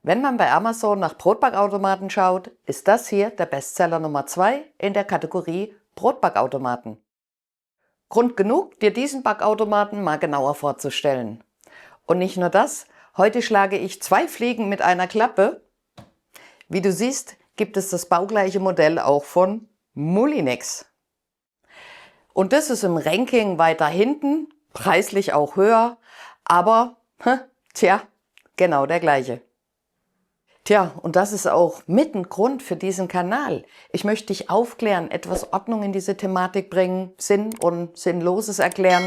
Wenn man bei Amazon nach Brotbackautomaten schaut, ist das hier der Bestseller Nummer 2 in der Kategorie Brotbackautomaten. Grund genug, dir diesen Backautomaten mal genauer vorzustellen. Und nicht nur das, heute schlage ich 2 Fliegen mit einer Klappe. Wie du siehst, gibt es das baugleiche Modell auch von Moulinex. Und das ist im Ranking weiter hinten, preislich auch höher, aber genau der gleiche. Tja, und das ist auch mit ein Grund für diesen Kanal. Ich möchte dich aufklären, etwas Ordnung in diese Thematik bringen, Sinn und Sinnloses erklären.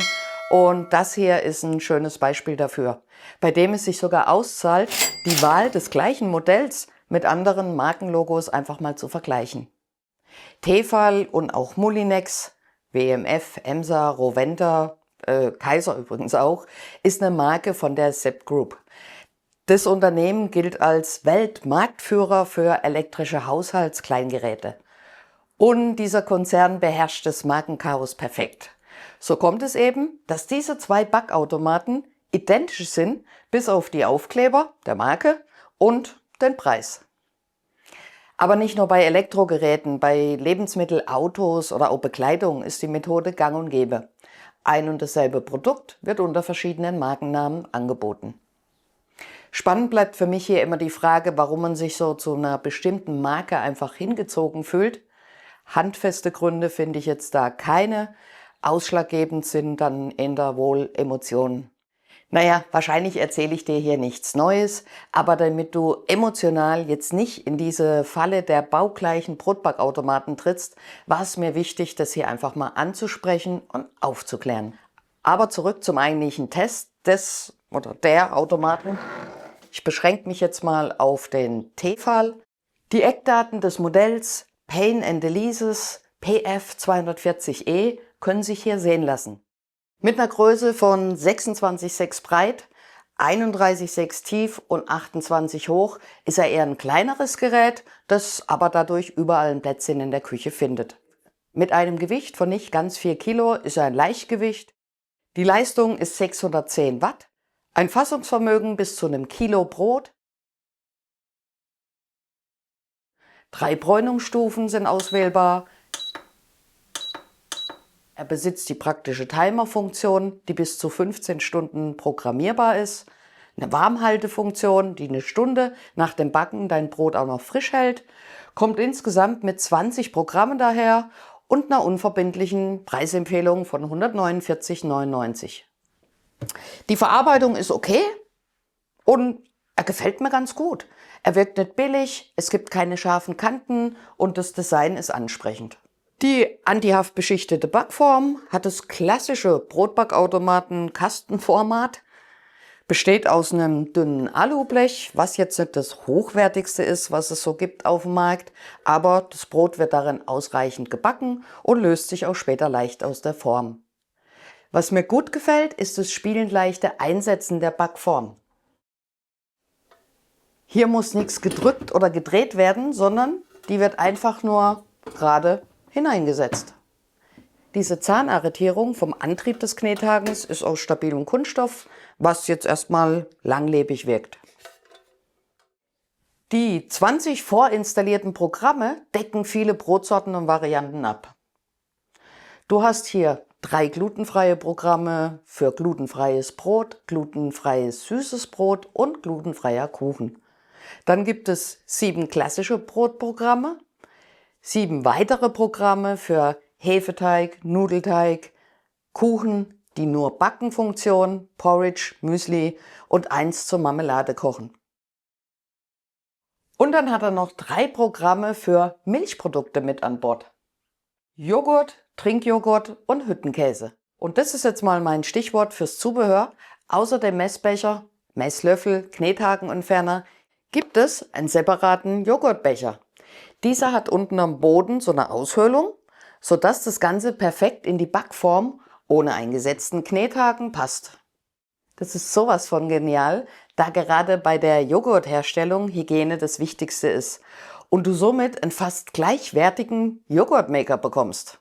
Und das hier ist ein schönes Beispiel dafür, bei dem es sich sogar auszahlt, die Wahl des gleichen Modells mit anderen Markenlogos einfach mal zu vergleichen. Tefal und auch Moulinex, WMF, Emsa, Rowenta, Kaiser übrigens auch, ist eine Marke von der Sepp Group. Das Unternehmen gilt als Weltmarktführer für elektrische Haushaltskleingeräte. Und dieser Konzern beherrscht das Markenchaos perfekt. So kommt es eben, dass diese 2 Backautomaten identisch sind, bis auf die Aufkleber der Marke und den Preis. Aber nicht nur bei Elektrogeräten, bei Lebensmittel, Autos oder auch Bekleidung ist die Methode gang und gäbe. Ein und dasselbe Produkt wird unter verschiedenen Markennamen angeboten. Spannend bleibt für mich hier immer die Frage, warum man sich so zu einer bestimmten Marke einfach hingezogen fühlt. Handfeste Gründe finde ich jetzt da keine. Ausschlaggebend sind dann eher wohl Emotionen. Naja, wahrscheinlich erzähle ich dir hier nichts Neues, aber damit du emotional jetzt nicht in diese Falle der baugleichen Brotbackautomaten trittst, war es mir wichtig, das hier einfach mal anzusprechen und aufzuklären. Aber zurück zum eigentlichen Test der Automaten. Ich beschränke mich jetzt mal auf den Tefal. Die Eckdaten des Modells Pain & Elises PF240E können sich hier sehen lassen. Mit einer Größe von 26,6 breit, 31,6 tief und 28 hoch ist er eher ein kleineres Gerät, das aber dadurch überall ein Plätzchen in der Küche findet. Mit einem Gewicht von nicht ganz 4 Kilo ist er ein Leichtgewicht. Die Leistung ist 610 Watt, ein Fassungsvermögen bis zu einem Kilo Brot. 3 Bräunungsstufen sind auswählbar. Er besitzt die praktische Timer-Funktion, die bis zu 15 Stunden programmierbar ist, eine Warmhaltefunktion, die eine Stunde nach dem Backen dein Brot auch noch frisch hält, kommt insgesamt mit 20 Programmen daher und einer unverbindlichen Preisempfehlung von 149,99 €. Die Verarbeitung ist okay und er gefällt mir ganz gut. Er wirkt nicht billig, es gibt keine scharfen Kanten und das Design ist ansprechend. Die antihaftbeschichtete Backform hat das klassische Brotbackautomaten-Kastenformat, besteht aus einem dünnen Alublech, was jetzt nicht das hochwertigste ist, was es so gibt auf dem Markt, aber das Brot wird darin ausreichend gebacken und löst sich auch später leicht aus der Form. Was mir gut gefällt, ist das spielend leichte Einsetzen der Backform. Hier muss nichts gedrückt oder gedreht werden, sondern die wird einfach nur gerade hineingesetzt. Diese Zahnarretierung vom Antrieb des Knethakens ist aus stabilem Kunststoff, was jetzt erstmal langlebig wirkt. Die 20 vorinstallierten Programme decken viele Brotsorten und Varianten ab. Du hast hier 3 glutenfreie Programme für glutenfreies Brot, glutenfreies süßes Brot und glutenfreier Kuchen. Dann gibt es 7 klassische Brotprogramme, 7 weitere Programme für Hefeteig, Nudelteig, Kuchen, die nur Backenfunktion, Porridge, Müsli und 1 zur Marmelade kochen. Und dann hat er noch 3 Programme für Milchprodukte mit an Bord. Joghurt, Trinkjoghurt und Hüttenkäse. Und das ist jetzt mal mein Stichwort fürs Zubehör. Außer dem Messbecher, Messlöffel, Knethakenentferner gibt es einen separaten Joghurtbecher. Dieser hat unten am Boden so eine Aushöhlung, sodass das Ganze perfekt in die Backform ohne eingesetzten Knethaken passt. Das ist sowas von genial, da gerade bei der Joghurtherstellung Hygiene das Wichtigste ist und du somit einen fast gleichwertigen Joghurtmaker bekommst.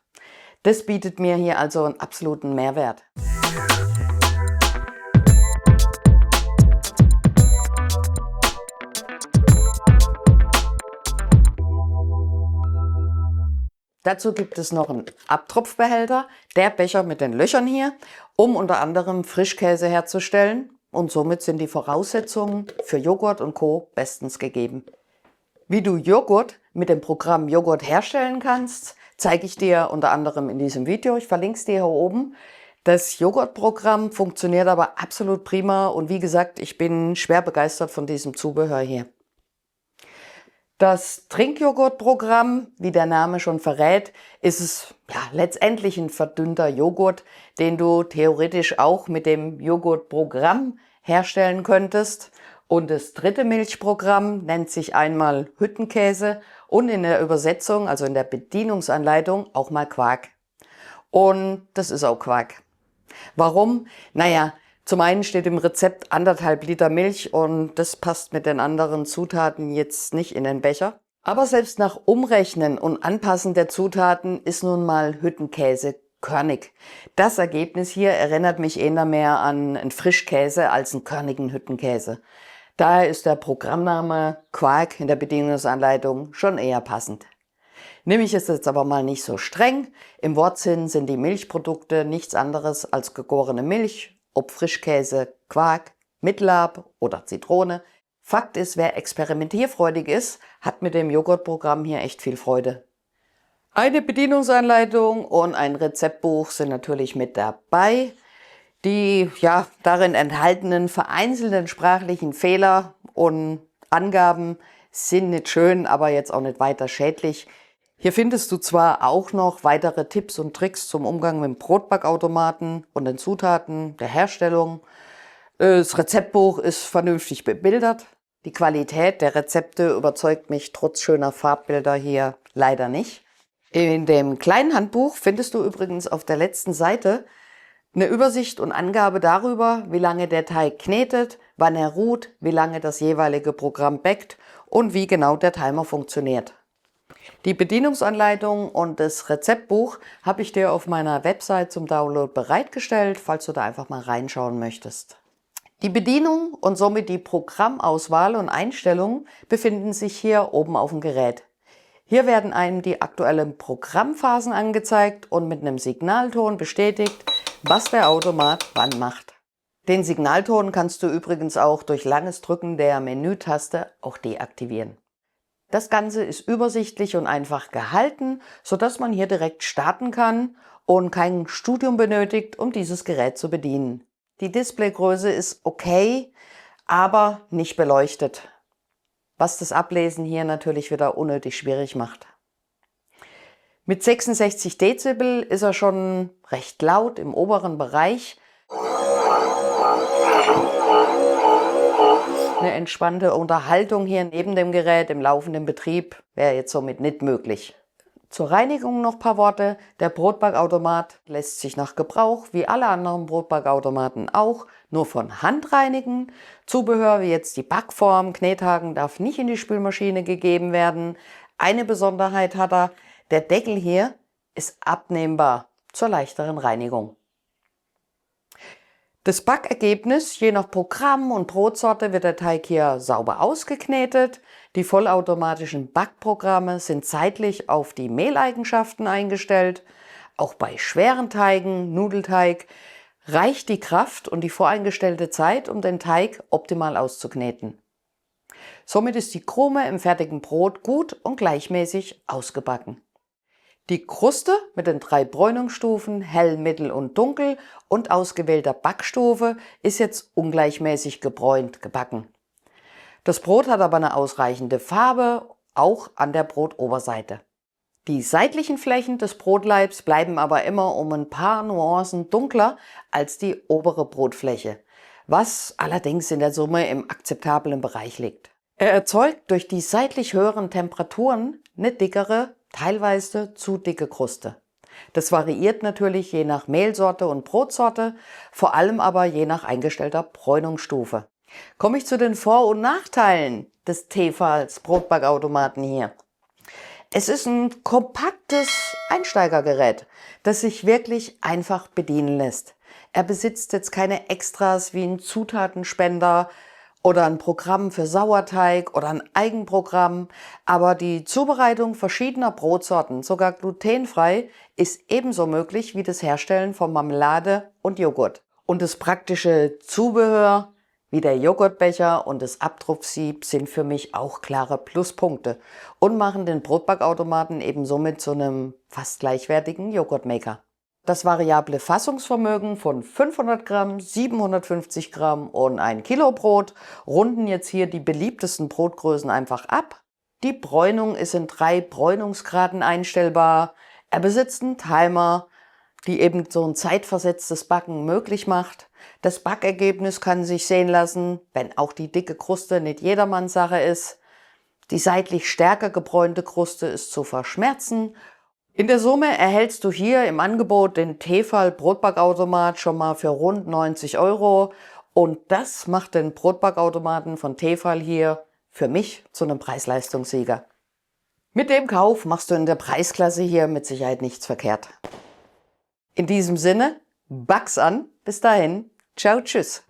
Das bietet mir hier also einen absoluten Mehrwert. Dazu gibt es noch einen Abtropfbehälter, der Becher mit den Löchern hier, um unter anderem Frischkäse herzustellen. Und somit sind die Voraussetzungen für Joghurt und Co. bestens gegeben. Wie du Joghurt mit dem Programm Joghurt herstellen kannst, zeige ich dir unter anderem in diesem Video. Ich verlinke es dir hier oben. Das Joghurtprogramm funktioniert aber absolut prima und wie gesagt, ich bin schwer begeistert von diesem Zubehör hier. Das Trinkjoghurtprogramm, wie der Name schon verrät, ist es letztendlich ein verdünnter Joghurt, den du theoretisch auch mit dem Joghurtprogramm herstellen könntest. Und das dritte Milchprogramm nennt sich einmal Hüttenkäse und in der Übersetzung, also in der Bedienungsanleitung, auch mal Quark. Und das ist auch Quark. Warum? Naja, zum einen steht im Rezept 1,5 Liter Milch und das passt mit den anderen Zutaten jetzt nicht in den Becher. Aber selbst nach Umrechnen und Anpassen der Zutaten ist nun mal Hüttenkäse körnig. Das Ergebnis hier erinnert mich eher mehr an einen Frischkäse als einen körnigen Hüttenkäse. Daher ist der Programmname Quark in der Bedienungsanleitung schon eher passend. Nehme ich es jetzt aber mal nicht so streng. Im Wortsinn sind die Milchprodukte nichts anderes als gegorene Milch, ob Frischkäse, Quark, Mittelab oder Zitrone. Fakt ist, wer experimentierfreudig ist, hat mit dem Joghurtprogramm hier echt viel Freude. Eine Bedienungsanleitung und ein Rezeptbuch sind natürlich mit dabei. Die darin enthaltenen vereinzelten sprachlichen Fehler und Angaben sind nicht schön, aber jetzt auch nicht weiter schädlich. Hier findest du zwar auch noch weitere Tipps und Tricks zum Umgang mit dem Brotbackautomaten und den Zutaten der Herstellung. Das Rezeptbuch ist vernünftig bebildert. Die Qualität der Rezepte überzeugt mich trotz schöner Farbbilder hier leider nicht. In dem kleinen Handbuch findest du übrigens auf der letzten Seite eine Übersicht und Angabe darüber, wie lange der Teig knetet, wann er ruht, wie lange das jeweilige Programm backt und wie genau der Timer funktioniert. Die Bedienungsanleitung und das Rezeptbuch habe ich dir auf meiner Website zum Download bereitgestellt, falls du da einfach mal reinschauen möchtest. Die Bedienung und somit die Programmauswahl und Einstellungen befinden sich hier oben auf dem Gerät. Hier werden einem die aktuellen Programmphasen angezeigt und mit einem Signalton bestätigt, was der Automat wann macht. Den Signalton kannst du übrigens auch durch langes Drücken der Menütaste auch deaktivieren. Das Ganze ist übersichtlich und einfach gehalten, sodass man hier direkt starten kann und kein Studium benötigt, um dieses Gerät zu bedienen. Die Displaygröße ist okay, aber nicht beleuchtet, was das Ablesen hier natürlich wieder unnötig schwierig macht. Mit 66 Dezibel ist er schon recht laut im oberen Bereich. Eine entspannte Unterhaltung hier neben dem Gerät im laufenden Betrieb wäre jetzt somit nicht möglich. Zur Reinigung noch ein paar Worte. Der Brotbackautomat lässt sich nach Gebrauch, wie alle anderen Brotbackautomaten auch, nur von Hand reinigen. Zubehör wie jetzt die Backform, Knethaken darf nicht in die Spülmaschine gegeben werden. Eine Besonderheit hat er, der Deckel hier ist abnehmbar zur leichteren Reinigung. Das Backergebnis, je nach Programm und Brotsorte, wird der Teig hier sauber ausgeknetet. Die vollautomatischen Backprogramme sind zeitlich auf die Mehleigenschaften eingestellt. Auch bei schweren Teigen, Nudelteig, reicht die Kraft und die voreingestellte Zeit, um den Teig optimal auszukneten. Somit ist die Krume im fertigen Brot gut und gleichmäßig ausgebacken. Die Kruste mit den 3 Bräunungsstufen, hell, mittel und dunkel und ausgewählter Backstufe ist jetzt ungleichmäßig gebräunt gebacken. Das Brot hat aber eine ausreichende Farbe, auch an der Brotoberseite. Die seitlichen Flächen des Brotleibs bleiben aber immer um ein paar Nuancen dunkler als die obere Brotfläche, was allerdings in der Summe im akzeptablen Bereich liegt. Er erzeugt durch die seitlich höheren Temperaturen eine dickere, teilweise zu dicke Kruste. Das variiert natürlich je nach Mehlsorte und Brotsorte, vor allem aber je nach eingestellter Bräunungsstufe. Komme ich zu den Vor- und Nachteilen des Tefals Brotbackautomaten hier. Es ist ein kompaktes Einsteigergerät, das sich wirklich einfach bedienen lässt. Er besitzt jetzt keine Extras wie einen Zutatenspender oder ein Programm für Sauerteig oder ein Eigenprogramm. Aber die Zubereitung verschiedener Brotsorten, sogar glutenfrei, ist ebenso möglich wie das Herstellen von Marmelade und Joghurt. Und das praktische Zubehör wie der Joghurtbecher und das Abtropfsieb sind für mich auch klare Pluspunkte und machen den Brotbackautomaten eben somit zu einem fast gleichwertigen Joghurtmaker. Das variable Fassungsvermögen von 500 Gramm, 750 Gramm und 1 Kilo Brot runden jetzt hier die beliebtesten Brotgrößen einfach ab. Die Bräunung ist in 3 Bräunungsgraden einstellbar. Er besitzt einen Timer, die eben so ein zeitversetztes Backen möglich macht. Das Backergebnis kann sich sehen lassen, wenn auch die dicke Kruste nicht jedermanns Sache ist. Die seitlich stärker gebräunte Kruste ist zu verschmerzen. In der Summe erhältst du hier im Angebot den Tefal Brotbackautomat schon mal für rund 90 € und das macht den Brotbackautomaten von Tefal hier für mich zu einem Preis-Leistungssieger. Mit dem Kauf machst du in der Preisklasse hier mit Sicherheit nichts verkehrt. In diesem Sinne, back's an. Bis dahin. Ciao, tschüss.